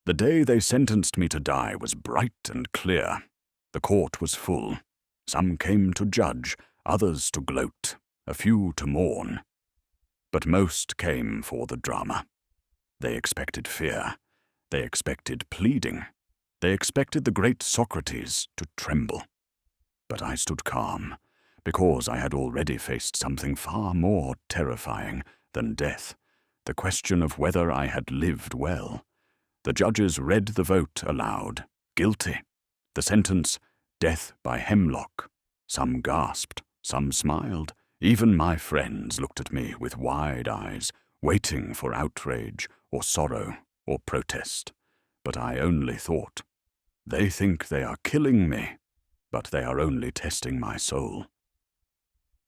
The day they sentenced me to die was bright and clear. The court was full. Some came to judge, others to gloat, a few to mourn. But most came for the drama. They expected fear. They expected pleading. They expected the great Socrates to tremble. But I stood calm, because I had already faced something far more terrifying than death, the question of whether I had lived well. The judges read the vote aloud, guilty. The sentence, death by hemlock. Some gasped, some smiled. Even my friends looked at me with wide eyes, waiting for outrage or sorrow or protest. But I only thought, they think they are killing me, but they are only testing my soul.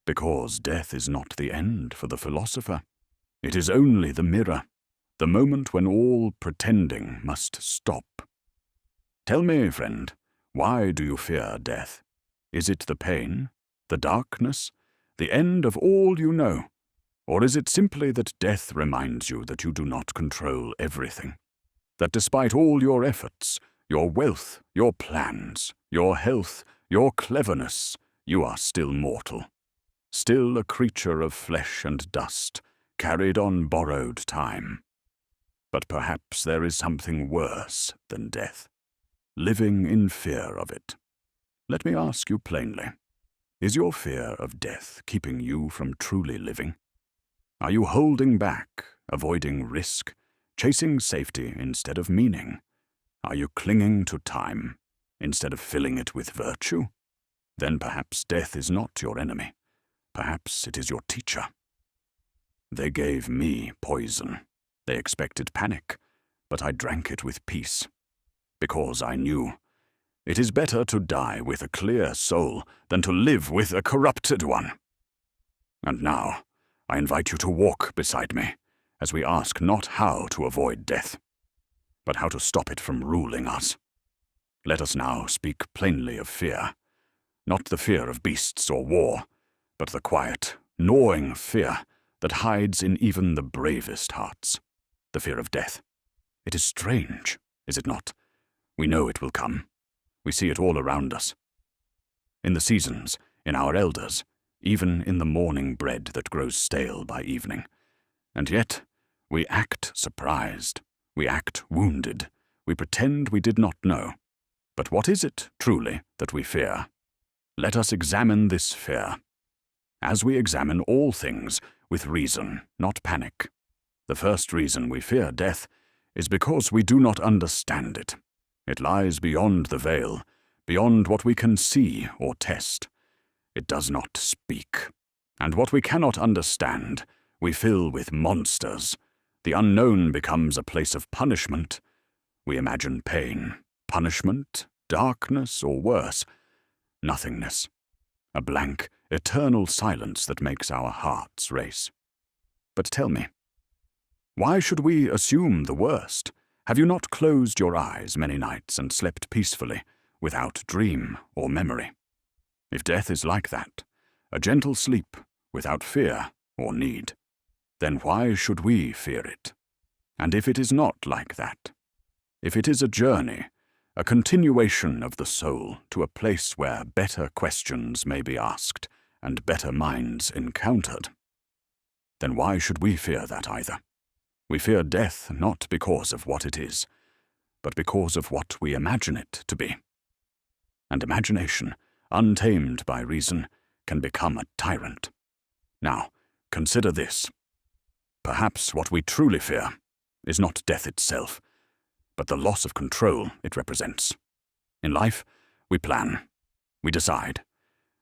Because death is not the end for the philosopher. It is only the mirror, the moment when all pretending must stop. Tell me, friend, why do you fear death? Is it the pain, the darkness, the end of all you know? Or is it simply that death reminds you that you do not control everything? That despite all your efforts, your wealth, your plans, your health, your cleverness, you are still mortal, still a creature of flesh and dust, carried on borrowed time. But perhaps there is something worse than death, living in fear of it. Let me ask you plainly, is your fear of death keeping you from truly living? Are you holding back, avoiding risk, chasing safety instead of meaning? Are you clinging to time instead of filling it with virtue? Then perhaps death is not your enemy. Perhaps it is your teacher. They gave me poison. They expected panic, but I drank it with peace. Because I knew it is better to die with a clear soul than to live with a corrupted one. And now, I invite you to walk beside me, as we ask not how to avoid death, but how to stop it from ruling us. Let us now speak plainly of fear, not the fear of beasts or war, but the quiet, gnawing fear that hides in even the bravest hearts, the fear of death. It is strange, is it not? We know it will come. We see it all around us. In the seasons, in our elders, even in the morning bread that grows stale by evening. And yet, we act surprised. We act wounded. We pretend we did not know. But what is it, truly, that we fear? Let us examine this fear, as we examine all things with reason, not panic. The first reason we fear death is because we do not understand it. It lies beyond the veil, beyond what we can see or test. It does not speak. And what we cannot understand, we fill with monsters. The unknown becomes a place of punishment. We imagine pain, punishment, darkness, or worse, nothingness. A blank, eternal silence that makes our hearts race. But tell me, why should we assume the worst? Have you not closed your eyes many nights and slept peacefully, without dream or memory? If death is like that, a gentle sleep, without fear or need, then why should we fear it? And if it is not like that, if it is a journey, a continuation of the soul to a place where better questions may be asked and better minds encountered, then why should we fear that either? We fear death not because of what it is, but because of what we imagine it to be. And imagination, untamed by reason, can become a tyrant. Now, consider this. Perhaps what we truly fear is not death itself, but the loss of control it represents. In life, we plan, we decide,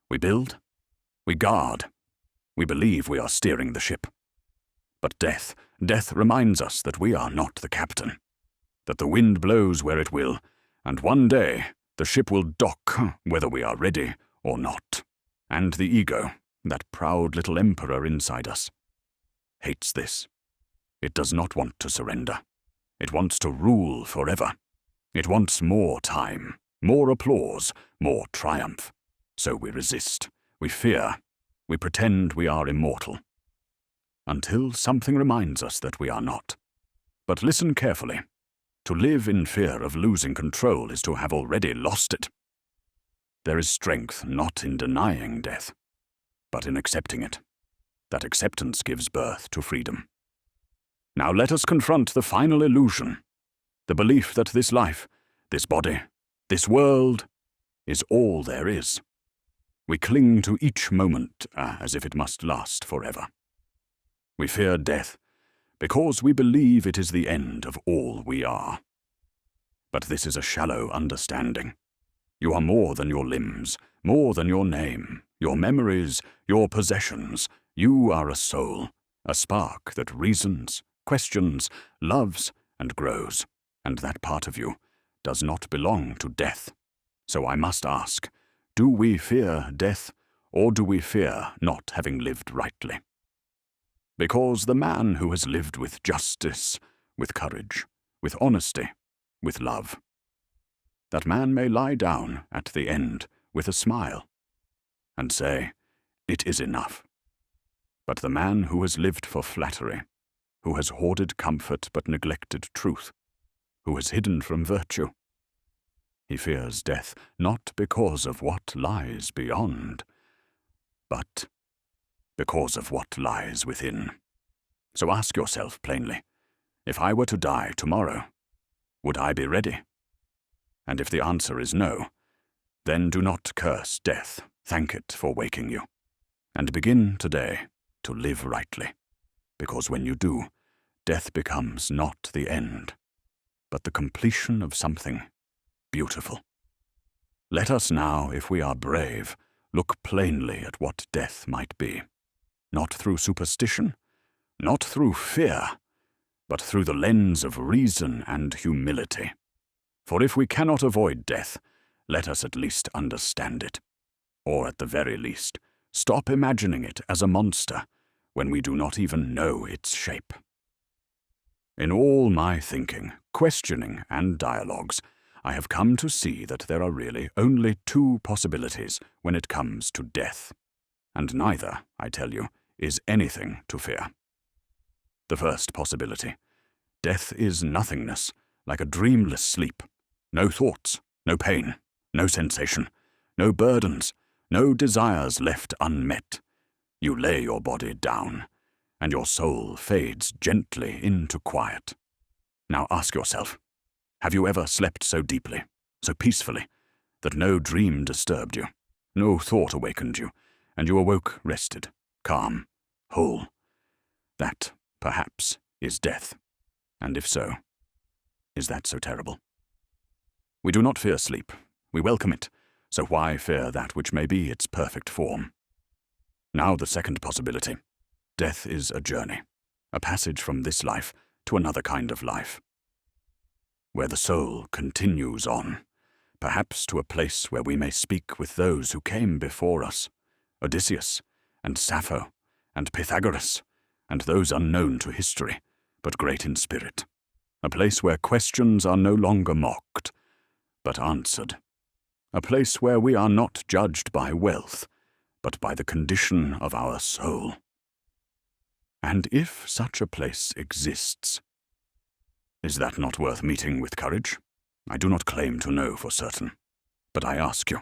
we build, we guard, we believe we are steering the ship. But death reminds us that we are not the captain, that the wind blows where it will, and one day the ship will dock whether we are ready or not. And the ego, that proud little emperor inside us, hates this. It does not want to surrender. It wants to rule forever. It wants more time, more applause, more triumph. So we resist, we fear, we pretend we are immortal, until something reminds us that we are not. But listen carefully. To live in fear of losing control is to have already lost it. There is strength not in denying death, but in accepting it. That acceptance gives birth to freedom. Now let us confront the final illusion, the belief that this life, this body, this world is all there is. We cling to each moment as if it must last forever. We fear death because we believe it is the end of all we are. But this is a shallow understanding. You are more than your limbs, more than your name, your memories, your possessions. You are a soul, a spark that reasons, questions, loves, and grows. And that part of you does not belong to death. So I must ask, do we fear death, or do we fear not having lived rightly? Because the man who has lived with justice, with courage, with honesty, with love, that man may lie down at the end with a smile and say, "It is enough." But the man who has lived for flattery, who has hoarded comfort but neglected truth, who has hidden from virtue, he fears death not because of what lies beyond, but because of what lies within. So ask yourself plainly, if I were to die tomorrow, would I be ready? And if the answer is no, then do not curse death, thank it for waking you, and begin today to live rightly, because when you do, death becomes not the end, but the completion of something beautiful. Let us now, if we are brave, look plainly at what death might be, not through superstition, not through fear, but through the lens of reason and humility. For if we cannot avoid death, let us at least understand it, or at the very least, stop imagining it as a monster when we do not even know its shape. In all my thinking, questioning, and dialogues, I have come to see that there are really only two possibilities when it comes to death, and neither, I tell you, is anything to fear. The first possibility: death is nothingness, like a dreamless sleep. No thoughts, no pain, no sensation, no burdens, no desires left unmet. You lay your body down, and your soul fades gently into quiet. Now ask yourself, have you ever slept so deeply, so peacefully, that no dream disturbed you, no thought awakened you, and you awoke rested, calm, whole? That, perhaps, is death. And if so, is that so terrible? We do not fear sleep. We welcome it. So why fear that which may be its perfect form? Now the second possibility. Death is a journey, a passage from this life to another kind of life, where the soul continues on, perhaps to a place where we may speak with those who came before us, Odysseus, and Sappho, and Pythagoras, and those unknown to history, but great in spirit, a place where questions are no longer mocked, but answered, a place where we are not judged by wealth, but by the condition of our soul. And if such a place exists, is that not worth meeting with courage? I do not claim to know for certain, but I ask you,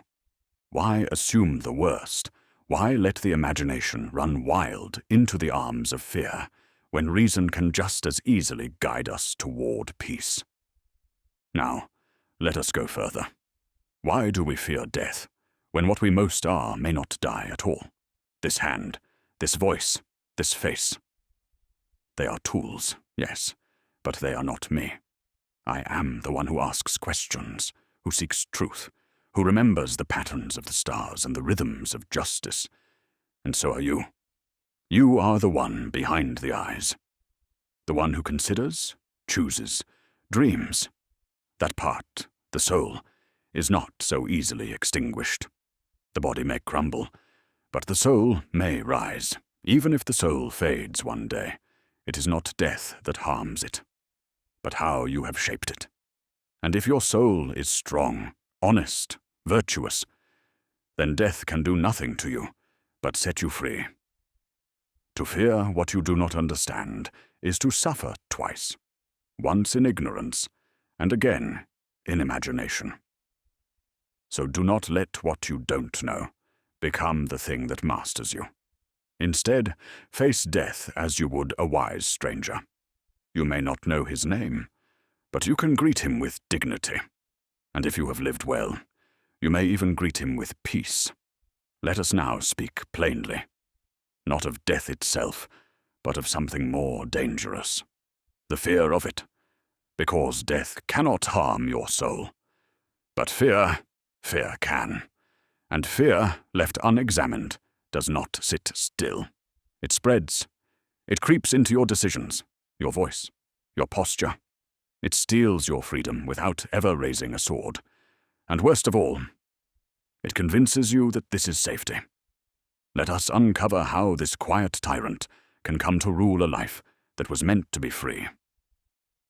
why assume the worst? Why let the imagination run wild into the arms of fear, when reason can just as easily guide us toward peace? Now, let us go further. Why do we fear death, when what we most are may not die at all? This hand, this voice, this face. They are tools, yes, but they are not me. I am the one who asks questions, who seeks truth, who remembers the patterns of the stars and the rhythms of justice. And so are you. You are the one behind the eyes, the one who considers, chooses, dreams. That part, the soul, is not so easily extinguished. The body may crumble, but the soul may rise. Even if the soul fades one day, it is not death that harms it, but how you have shaped it. And if your soul is strong, honest, virtuous, then death can do nothing to you but set you free. To fear what you do not understand is to suffer twice, once in ignorance and again in imagination. So do not let what you don't know become the thing that masters you. Instead, face death as you would a wise stranger. You may not know his name, but you can greet him with dignity. And if you have lived well, you may even greet him with peace. Let us now speak plainly, not of death itself, but of something more dangerous, the fear of it, because death cannot harm your soul. But fear can, and fear, left unexamined, does not sit still. It spreads. It creeps into your decisions, your voice, your posture. It steals your freedom without ever raising a sword. And worst of all, it convinces you that this is safety. Let us uncover how this quiet tyrant can come to rule a life that was meant to be free.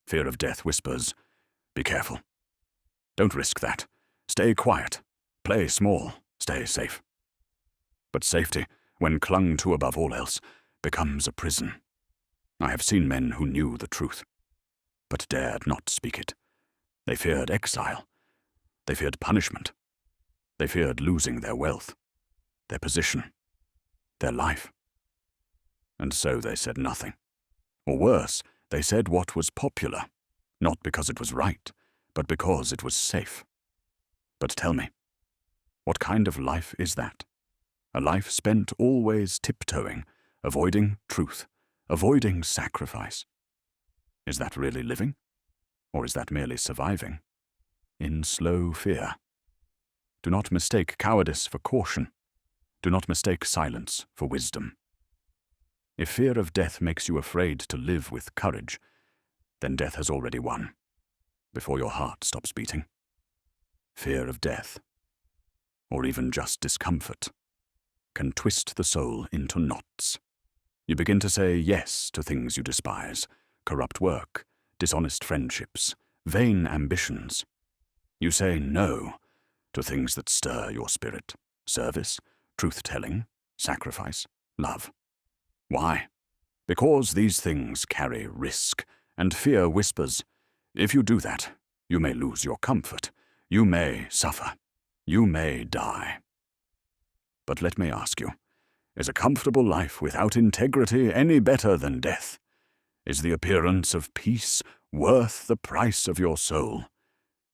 Fear of death whispers, be careful. Don't risk that. Stay quiet. Play small. Stay safe. But safety, when clung to above all else, becomes a prison. I have seen men who knew the truth, but dared not speak it. They feared exile. They feared punishment. They feared losing their wealth, their position, their life. And so they said nothing. Or worse, they said what was popular, not because it was right, but because it was safe. But tell me, what kind of life is that? A life spent always tiptoeing, avoiding truth, avoiding sacrifice. Is that really living? Or is that merely surviving? In slow fear. Do not mistake cowardice for caution. Do not mistake silence for wisdom. If fear of death makes you afraid to live with courage, then death has already won, before your heart stops beating. Fear of death, or even just discomfort, can twist the soul into knots. You begin to say yes to things you despise, corrupt work, dishonest friendships, vain ambitions. You say no to things that stir your spirit, service, truth-telling, sacrifice, love. Why? Because these things carry risk, and fear whispers, if you do that, you may lose your comfort, you may suffer, you may die. But let me ask you, is a comfortable life without integrity any better than death? Is the appearance of peace worth the price of your soul?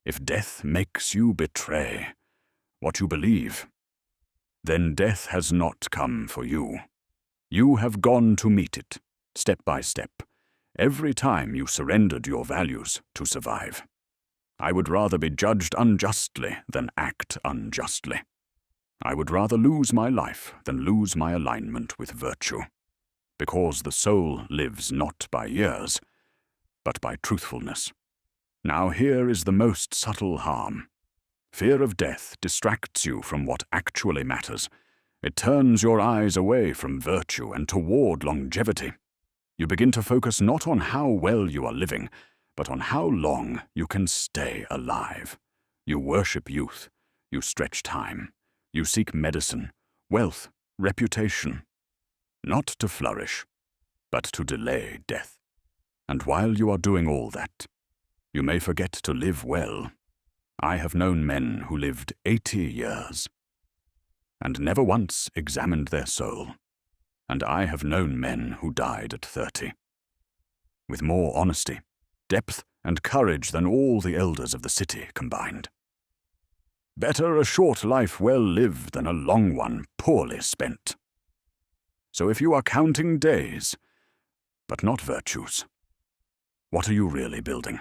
If death makes you betray what you believe, then death has not come for you. You have gone to meet it, step by step, every time you surrendered your values to survive. I would rather be judged unjustly than act unjustly. I would rather lose my life than lose my alignment with virtue, because the soul lives not by years, but by truthfulness. Now here is the most subtle harm. Fear of death distracts you from what actually matters. It turns your eyes away from virtue and toward longevity. You begin to focus not on how well you are living, but on how long you can stay alive. You worship youth. You stretch time. You seek medicine, wealth, reputation. Not to flourish, but to delay death. And while you are doing all that, you may forget to live well. I have known men who lived 80 years and never once examined their soul, and I have known men who died at 30, with more honesty, depth, and courage than all the elders of the city combined. Better a short life well lived than a long one poorly spent. So if you are counting days, but not virtues, what are you really building?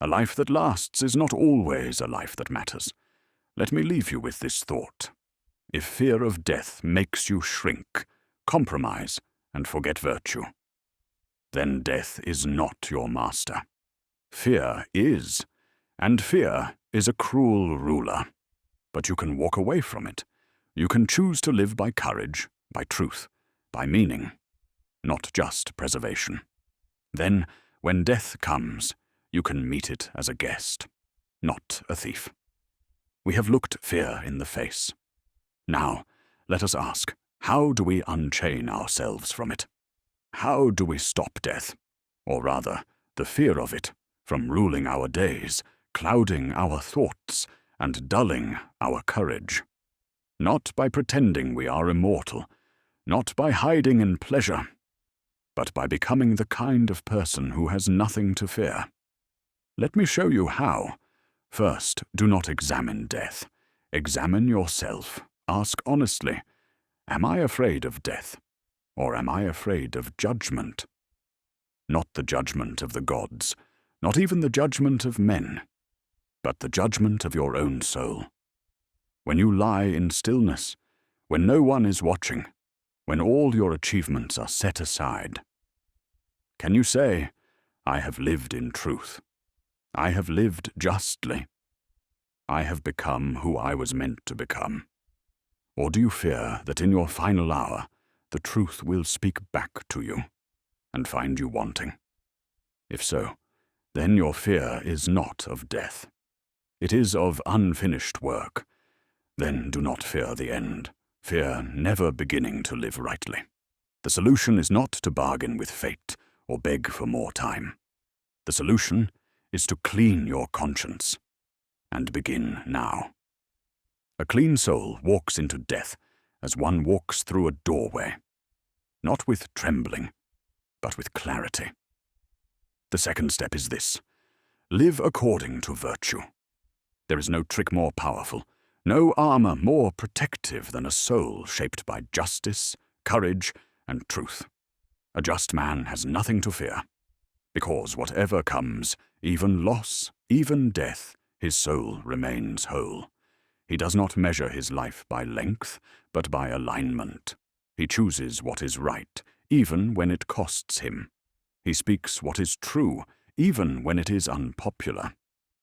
A life that lasts is not always a life that matters. Let me leave you with this thought. If fear of death makes you shrink, compromise, and forget virtue, then death is not your master. Fear is, and fear is a cruel ruler. But you can walk away from it. You can choose to live by courage, by truth, by meaning, not just preservation. Then, when death comes, you can meet it as a guest, not a thief. We have looked fear in the face. Now, let us ask, how do we unchain ourselves from it? How do we stop death, or rather, the fear of it, from ruling our days, clouding our thoughts, and dulling our courage. Not by pretending we are immortal, not by hiding in pleasure, but by becoming the kind of person who has nothing to fear. Let me show you how. First, do not examine death. Examine yourself. Ask honestly, am I afraid of death, or am I afraid of judgment? Not the judgment of the gods, not even the judgment of men, but the judgment of your own soul. When you lie in stillness, when no one is watching, when all your achievements are set aside, can you say, I have lived in truth. I have lived justly. I have become who I was meant to become. Or do you fear that in your final hour, the truth will speak back to you and find you wanting? If so, then your fear is not of death. It is of unfinished work. Then do not fear the end. Fear never beginning to live rightly. The solution is not to bargain with fate or beg for more time. The solution is to clean your conscience, and begin now. A clean soul walks into death as one walks through a doorway, not with trembling, but with clarity. The second step is this: live according to virtue. There is no trick more powerful, no armor more protective than a soul shaped by justice, courage, and truth. A just man has nothing to fear, because whatever comes, even loss, even death, his soul remains whole. He does not measure his life by length, but by alignment. He chooses what is right, even when it costs him. He speaks what is true, even when it is unpopular.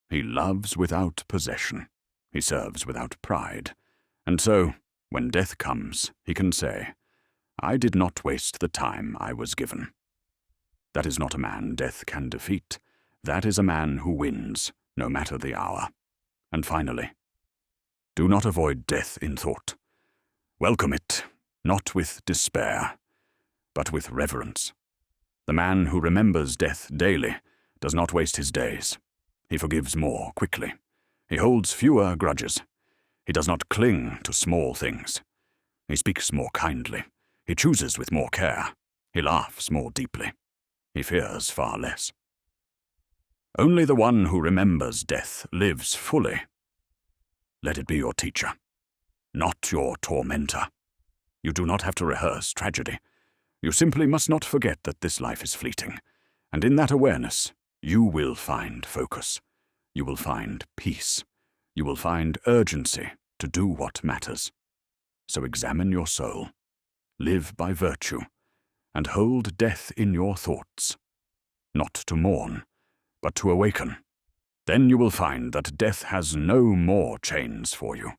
He loves without possession. He serves without pride. And so, when death comes, he can say, I did not waste the time I was given. That is not a man death can defeat. That is a man who wins, no matter the hour. And finally, do not avoid death in thought. Welcome it, not with despair, but with reverence. The man who remembers death daily does not waste his days. He forgives more quickly. He holds fewer grudges. He does not cling to small things. He speaks more kindly. He chooses with more care. He laughs more deeply. He fears far less. Only the one who remembers death lives fully. Let it be your teacher, not your tormentor. You do not have to rehearse tragedy. You simply must not forget that this life is fleeting, and in that awareness, you will find focus. You will find peace. You will find urgency to do what matters. So examine your soul, live by virtue, and hold death in your thoughts, not to mourn, but to awaken. Then you will find that death has no more chains for you.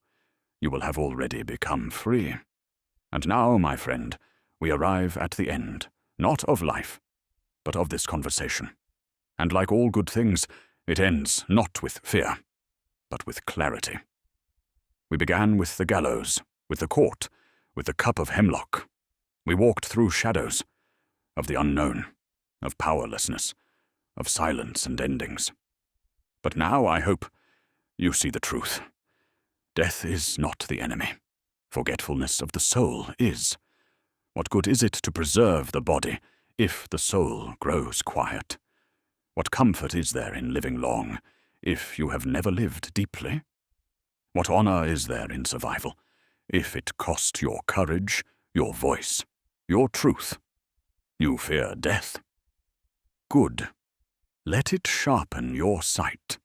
You will have already become free. And now, my friend, we arrive at the end, not of life, but of this conversation. And like all good things, it ends not with fear, but with clarity. We began with the gallows, with the court, with the cup of hemlock. We walked through shadows, of the unknown, of powerlessness, of silence and endings. But now, I hope, you see the truth. Death is not the enemy. Forgetfulness of the soul is. What good is it to preserve the body if the soul grows quiet? What comfort is there in living long if you have never lived deeply? What honor is there in survival if it cost your courage, your voice, your truth? You fear death. Good. Let it sharpen your sight.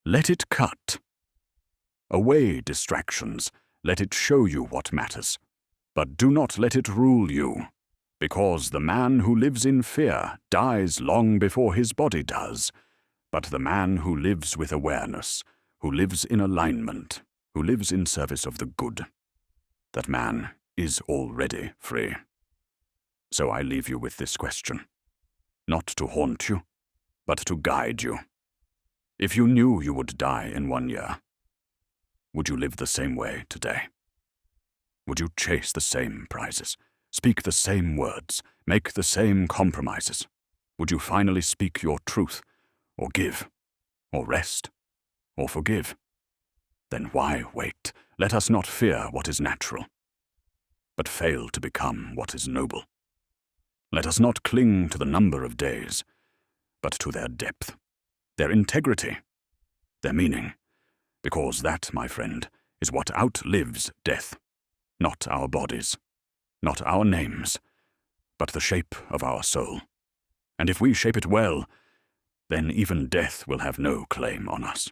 Let it cut. Away distractions. Let it show you what matters. But do not let it rule you, because the man who lives in fear dies long before his body does. But the man who lives with awareness, who lives in alignment, who lives in service of the good, that man is already free. So I leave you with this question, not to haunt you, but to guide you. If you knew you would die in 1 year, would you live the same way today? Would you chase the same prizes, speak the same words, make the same compromises? Would you finally speak your truth, or give, or rest, or forgive, then why wait? Let us not fear what is natural, but fail to become what is noble. Let us not cling to the number of days, but to their depth, their integrity, their meaning, because that, my friend, is what outlives death, not our bodies, not our names, but the shape of our soul. And if we shape it well, then even death will have no claim on us.